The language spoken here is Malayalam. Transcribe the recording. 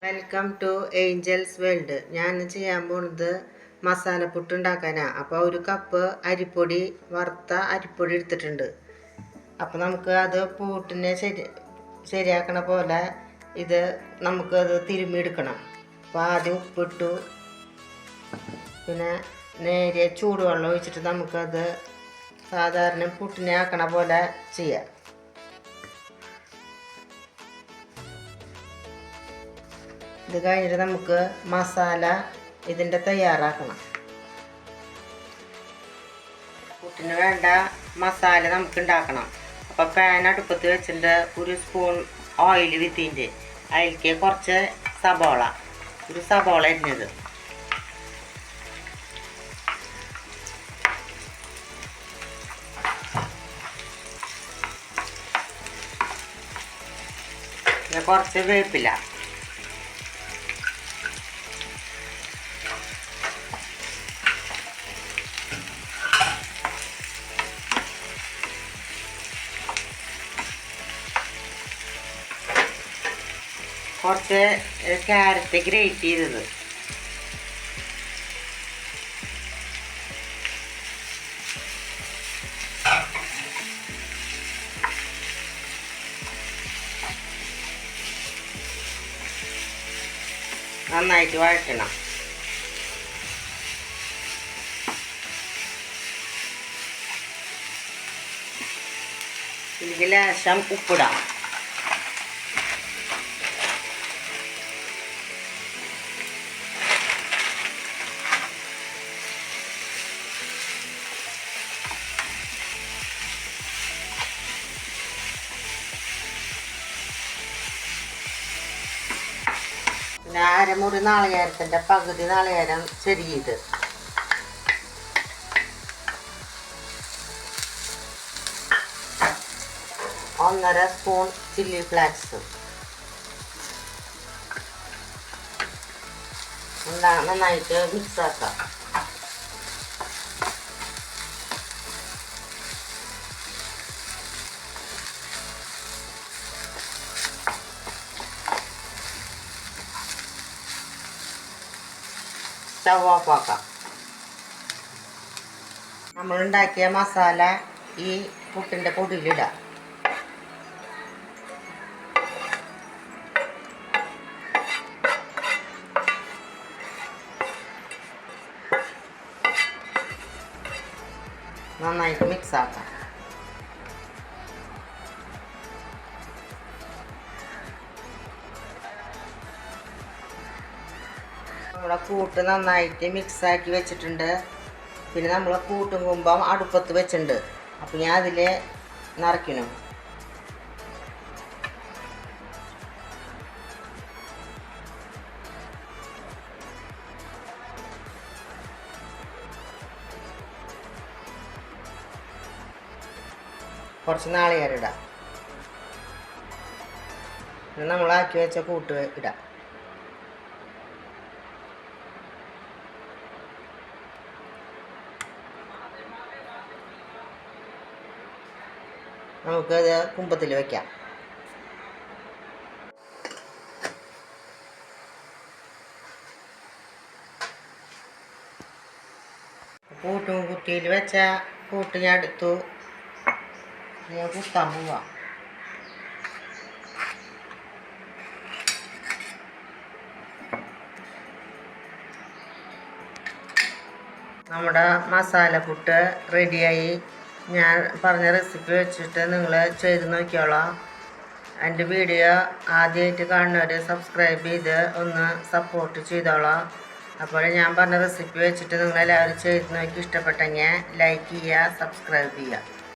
Welcome to Angeles world. ഞാൻ ചെയ്യാൻ പോകുന്നത് മസാലപ്പുട്ട് ഉണ്ടാക്കാനാണ്. അപ്പോൾ ഒരു കപ്പ് അരിപ്പൊടി, വറുത്ത അരിപ്പൊടി എടുത്തിട്ടുണ്ട്. അപ്പോൾ നമുക്ക് അത് പുട്ടിനെ ശരിയാക്കണ പോലെ നമുക്കത് തിരുമ്മിയെടുക്കണം. അപ്പോൾ ആദ്യം ഉപ്പിട്ടു, പിന്നെ നേരിയ ചൂടുവെള്ളം ഒഴിച്ചിട്ട് നമുക്കത് സാധാരണ പുട്ടിനെ ആക്കണ പോലെ ചെയ്യാം. ഇത് കഴിഞ്ഞിട്ട് നമുക്ക് മസാല ഇതിൻ്റെ തയ്യാറാക്കണം. പുട്ടിന് വേണ്ട മസാല നമുക്ക് ഉണ്ടാക്കണം. അപ്പോൾ പാൻ അടുപ്പത്ത് വെച്ചിട്ട് ഒരു സ്പൂൺ ഓയിൽ വിത്തിൻ്റെ അതിലേക്ക് കുറച്ച് ഒരു സബോള അരിഞ്ഞത്, കുറച്ച് വേപ്പില, കുറച്ച് ക്യാരറ്റ് ഗ്രേറ്റ് ചെയ്തത്, നന്നായിട്ട് വഴറ്റണം. ഇതിൽ ലേശം ഉപ്പിടാം. പിന്നെ അരമുറി നാളികേരത്തിൻ്റെ പകുതി നാളികേരം ചെറിയത്, ഒന്നര സ്പൂൺ ചില്ലി ഫ്ലാക്സ്, നന്നായിട്ട് മിക്സ് ആക്കാം. സ്റ്റവ് ഓഫ് ആക്കാം. നമ്മളുണ്ടാക്കിയ മസാല ഈ പുട്ടിൻ്റെ പൊടിയിലിടാം. നന്നായിട്ട് മിക്സ് ആക്കാം. നമ്മുടെ കൂട്ട് നന്നായിട്ട് മിക്സാക്കി വെച്ചിട്ടുണ്ട്. പിന്നെ നമ്മൾ കൂട്ടും കുമ്പം അടുപ്പത്ത് വെച്ചിട്ടുണ്ട്. അപ്പോൾ ഞാൻ അതിൽ നിറയ്ക്കണം. കുറച്ച് നാളികേരം ഇടാം. പിന്നെ നമ്മളാക്കി വെച്ച കൂട്ട് ഇടാം. നമുക്കത് കുമ്പത്തിൽ വയ്ക്കാം. കൂട്ടും കുത്തിയിൽ വെച്ച കൂട്ട് ഞാൻ എടുത്തു. ഞാൻ കുത്താൻ പോവാം. നമ്മുടെ മസാലപ്പുട്ട് റെഡിയായി. ഞാൻ പറഞ്ഞ റെസിപ്പി വെച്ചിട്ട് നിങ്ങൾ ചെയ്ത് നോക്കിയോളാം. എൻ്റെ വീഡിയോ ആദ്യമായിട്ട് കാണുന്നവർ സബ്സ്ക്രൈബ് ചെയ്ത് ഒന്ന് സപ്പോർട്ട് ചെയ്തോളാം. അപ്പോൾ ഞാൻ പറഞ്ഞ റെസിപ്പി വെച്ചിട്ട് നിങ്ങളെല്ലാവരും ചെയ്ത് നോക്കി ഇഷ്ടപ്പെട്ടെങ്കിൽ ലൈക്ക് ചെയ്യുക, സബ്സ്ക്രൈബ് ചെയ്യുക.